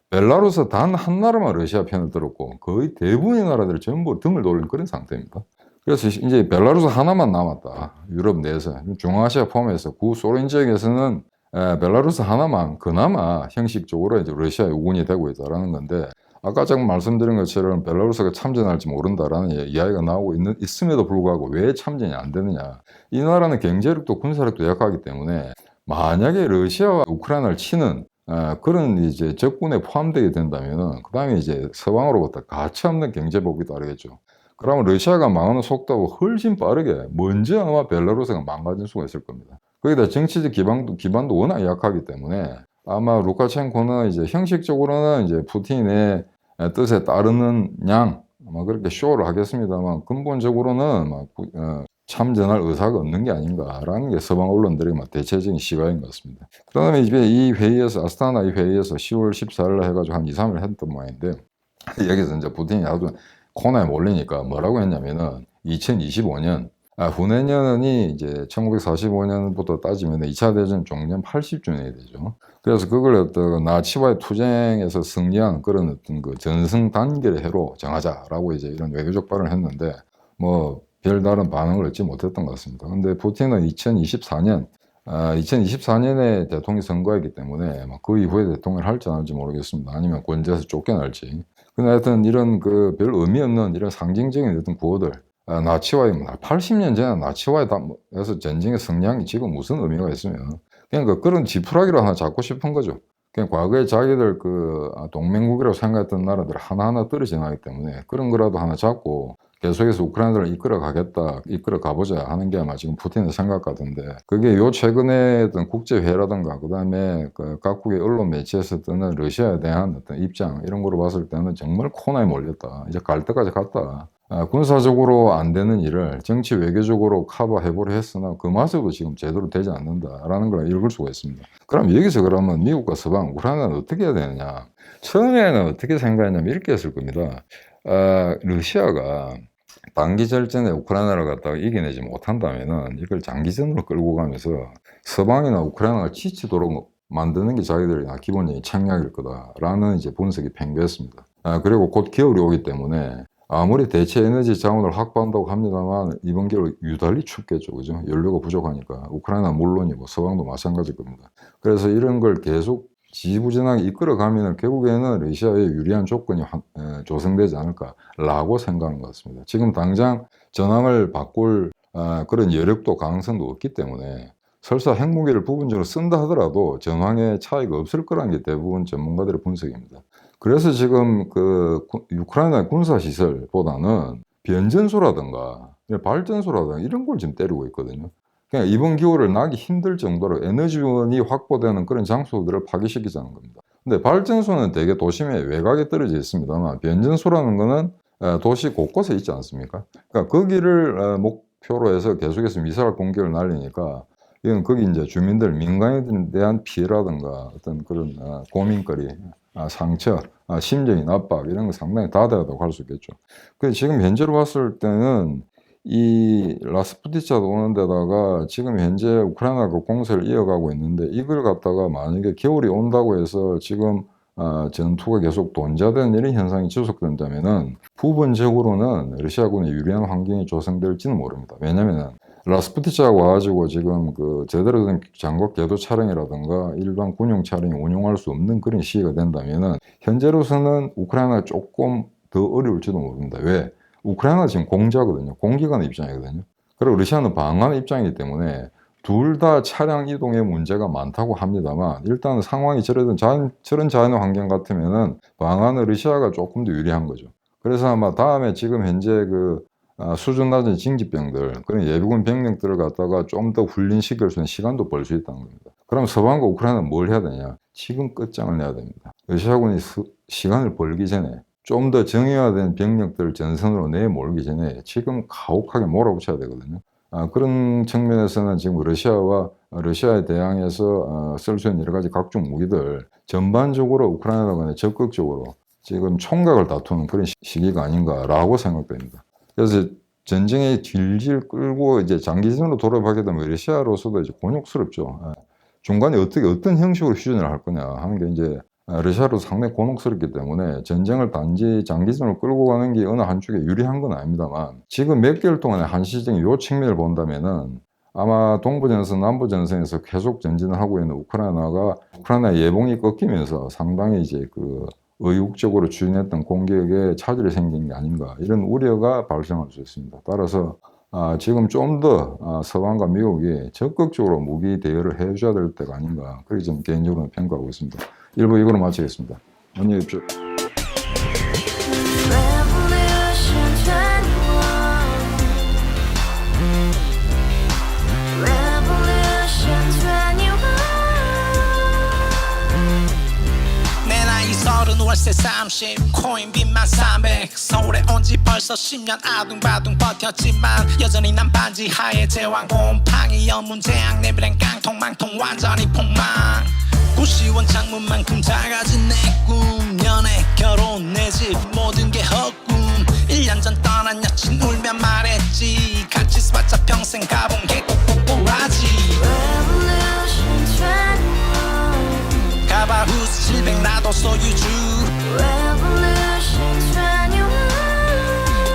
벨라루스 단 한 나라만 러시아 편을 들었고 거의 대부분의 나라들이 전부 등을 돌린 그런 상태입니다. 그래서 이제 벨라루스 하나만 남았다. 유럽 내에서, 중앙아시아 포함해서 구소련 지역에서는 벨라루스 하나만 그나마 형식적으로 이제 러시아의 우군이 되고 있다라는 건데, 아까 제가 말씀드린 것처럼 벨라루스가 참전할지 모른다라는 이야기가 나오고 있음에도 불구하고 왜 참전이 안 되느냐. 이 나라는 경제력도 군사력도 약하기 때문에 만약에 러시아와 우크라이나를 치는 그런 이제 적군에 포함되게 된다면은 그 다음에 이제 서방으로부터 가차없는 경제복이 따르겠죠. 그러면 러시아가 망하는 속도가 훨씬 빠르게 먼저 아마 벨라루스가 망가질 수가 있을 겁니다. 거기다 정치적 기반도 워낙 약하기 때문에 아마 루카첰코는 이제 형식적으로는 이제 푸틴의 뜻에 따르는 양 아마 그렇게 쇼를 하겠습니다만, 근본적으로는 막 참전할 의사가 없는 게 아닌가라는 게 서방 언론들의 막 대체적인 시각인 것 같습니다. 그다음에 이제 이 회의에서, 아스타나 이 회의에서 10월 14일 해가지고 한 2, 3일 했던 모양인데, 여기서 이제 푸틴이 아주 코너에 몰리니까 뭐라고 했냐면은 2025년, 후내년이 이제 1945년부터 따지면 2차 대전 종전 80주년이 되죠. 그래서 그걸 어떤 나치와의 투쟁에서 승리한 그런 어떤 그 전승 단결의 해로 정하자라고 이제 이런 외교적 발언을 했는데, 뭐 별다른 반응을 얻지 못했던 것 같습니다. 근데 푸틴은 2024년에 대통령 선거이기 때문에 그 이후에 대통령을 할지 안 할지 모르겠습니다. 아니면 권좌에서 쫓겨날지. 근데 하여튼 이런 그 별 의미 없는 이런 상징적인 어떤 구호들, 나치와의 80년 전에 나치와의 전쟁에 승리한 게 지금 무슨 의미가 있으면, 그러니까 그런 지푸라기로 하나 잡고 싶은 거죠. 그냥 과거에 자기들 그 동맹국이라고 생각했던 나라들 하나하나 떨어져 나기 때문에 그런 거라도 하나 잡고 계속해서 우크라이나를 이끌어 가보자 하는 게 아마 지금 푸틴의 생각 같은데, 그게 요 최근에 어떤 국제회라든가 그다음에 그 각국의 언론 매체에서 뜨는 러시아에 대한 어떤 입장 이런 거로 봤을 때는 정말 코너에 몰렸다. 이제 갈 때까지 갔다. 군사적으로 안 되는 일을 정치 외교적으로 커버해보려 했으나 그 맛으로 지금 제대로 되지 않는다라는 걸 읽을 수가 있습니다. 그럼 여기서 그러면 미국과 서방, 우크라이나는 어떻게 해야 되느냐? 처음에는 어떻게 생각했냐면 이렇게 했을 겁니다. 러시아가 단기절전에 우크라이나를 갖다가 이겨내지 못한다면은 이걸 장기전으로 끌고 가면서 서방이나 우크라이나가 지치도록 만드는 게 자기들의 기본적인 책략일 거다라는 이제 분석이 팽배했습니다. 그리고 곧 겨울이 오기 때문에 아무리 대체 에너지 자원을 확보한다고 합니다만 이번 겨울 유달리 춥겠죠. 그죠? 연료가 부족하니까. 우크라이나 물론이고 서방도 마찬가지일 겁니다. 그래서 이런 걸 계속 지지부진하게 이끌어가면 결국에는 러시아의 유리한 조건이 조성되지 않을까라고 생각하는 것 같습니다. 지금 당장 전황을 바꿀 그런 여력도 가능성도 없기 때문에 설사 핵무기를 부분적으로 쓴다 하더라도 전황의 차이가 없을 거라는 게 대부분 전문가들의 분석입니다. 그래서 지금 그 우크라이나 군사시설보다는 변전소라든가 발전소라든가 이런 걸 지금 때리고 있거든요. 그냥 이번 겨울을 나기 힘들 정도로 에너지원이 확보되는 그런 장소들을 파괴시키자는 겁니다. 근데 발전소는 대개 도심의 외곽에 떨어져 있습니다만, 변전소라는 거는 도시 곳곳에 있지 않습니까? 그러니까 거기를 목표로 해서 계속해서 미사일 공격을 날리니까 이건 거기 이제 주민들, 민간인들에 대한 피해라든가 어떤 그런 고민거리, 상처, 심적인 압박 이런 거 상당히 다대하다고 할 수 있겠죠. 그래서 지금 현재로 봤을 때는 이 라스푸티차도 오는 데다가 지금 현재 우크라이나가 공세를 이어가고 있는데 이걸 갖다가 만약에 겨울이 온다고 해서 지금 전투가 계속 돈자되는 이런 현상이 지속된다면은 부분적으로는 러시아군에 유리한 환경이 조성될지는 모릅니다. 왜냐면은 라스푸티차가 와가지고 지금 그 제대로 된 장갑 궤도 차량이라든가 일반 군용 차량이 운용할 수 없는 그런 시기가 된다면은 현재로서는 우크라이나가 조금 더 어려울지도 모릅니다. 왜? 우크라이나가 지금 공자거든요. 공기관의 입장이거든요. 그리고 러시아는 방한의 입장이기 때문에 둘 다 차량 이동에 문제가 많다고 합니다만 일단 상황이 저런 자연 환경 같으면은 방한은 러시아가 조금 더 유리한 거죠. 그래서 아마 다음에 지금 현재 그 수준 낮은 징집병들 그런 예비군 병력들을 갖다가 좀 더 훈련시킬 수 있는 시간도 벌 수 있다는 겁니다. 그럼 서방과 우크라이나는 뭘 해야 되냐? 지금 끝장을 내야 됩니다. 러시아군이 시간을 벌기 전에 좀 더 정예화된 병력들 전선으로 내몰기 전에 지금 가혹하게 몰아붙여야 되거든요. 그런 측면에서는 지금 러시아에 대항해서 쓸 수 있는 여러 가지 각종 무기들 전반적으로 우크라이나 간에 적극적으로 지금 총각을 다투는 그런 시기가 아닌가라고 생각됩니다. 그래서 전쟁이 질질 끌고 이제 장기전으로 돌아가게 되면 러시아로서도 이제 곤욕스럽죠. 중간에 어떤 형식으로 휴전을 할 거냐 하는 게 이제 러시아로서 상당히 곤혹스럽기 때문에 전쟁을 단지 장기전으로 끌고 가는 게 어느 한쪽에 유리한 건 아닙니다만 지금 몇 개월 동안의 한시적인 요 측면을 본다면은 아마 동부전선, 남부전선에서 계속 전진을 하고 있는 우크라이나 예봉이 꺾이면서 상당히 이제 그 의욕적으로 추진했던 공격에 차질이 생긴 게 아닌가 이런 우려가 발생할 수 있습니다. 따라서 지금 좀 더 서방과 미국이 적극적으로 무기 대여를 해줘야 될 때가 아닌가 그렇게 좀 개인적으로 평가하고 있습니다. 1부 이거로 마치겠습니다. 안녕히 계십시오. 월세 30 코인 빚만 300 서울에 온 지 벌써 10년 아둥바둥 버텼지만 여전히 난 반지 하에 제왕 곰팡이 연문제약 내비랭 깡통 망통 완전히 폭망 고시원 창문만큼 작아진 내 꿈 연애 결혼 내 집 모든 게 헛꿈 1년 전 떠난 여친 울며 말했지 같이 써봤자 평생 가본 게 꼭꼭꼭하지 가바후스 700 나도 소유주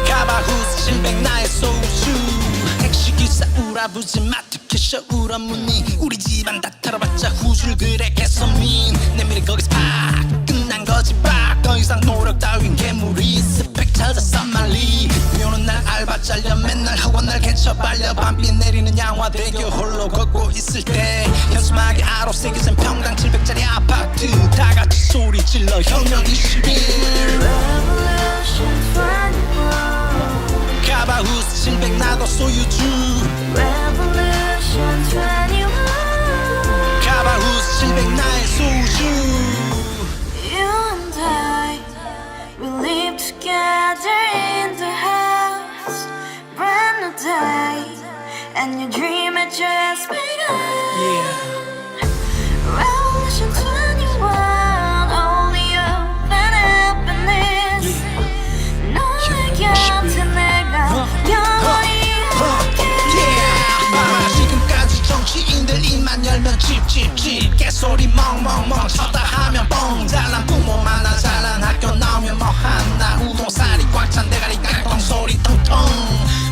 가바후스 700 나의 소주 택시기사 우라부지 마트 캐셔 울어무니 우리 집안 다 털어봤자 후줄 그래 개선민 내미래 거기서 팍 끝난 거지 팍더 이상 노력 따윈 괴물이 스펙 찾아서 말리 비오는 날 알바 잘려 맨날 학원 날 개쳐 발려 밤비 내리는 양화대교 홀로 걷고 있을 때 현수막에 아로 새겨진 평당 700짜리 아파트 다같이 소리 질러 혁명 21 가바후스 700 나도 소유주 가바후스 700 나의 소주 You and I, we live together in the house brand new day and your dream had just begun Revolution 21 only hope and happiness 너의 곁에 내가 영원히 지금까지 정치인들 입만 열면 찝찝찝 개소리 멍멍멍 쳐다 하면 뻥 잘난 부모 만나 잘난 학교 나오면 뭐하나 우동살이 꽉 찬 대가리 깡통 소리 통통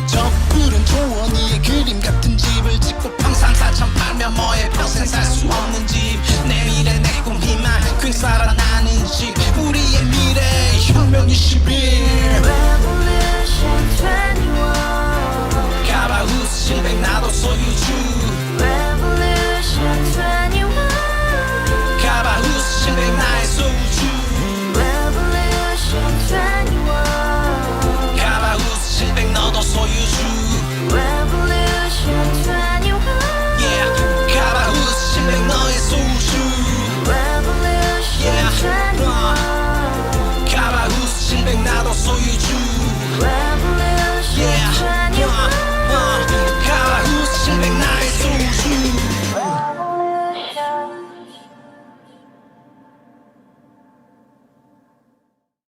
저 푸른 조원이의 그림 같은 집을 짓고 평상사천 팔면 뭐해 평생 살 수 없는 집 내 미래 내 꿈 희망 퀵살아나는 집 우리의 미래 혁명 21 Revolution 21 가바후스 700 나도 소유주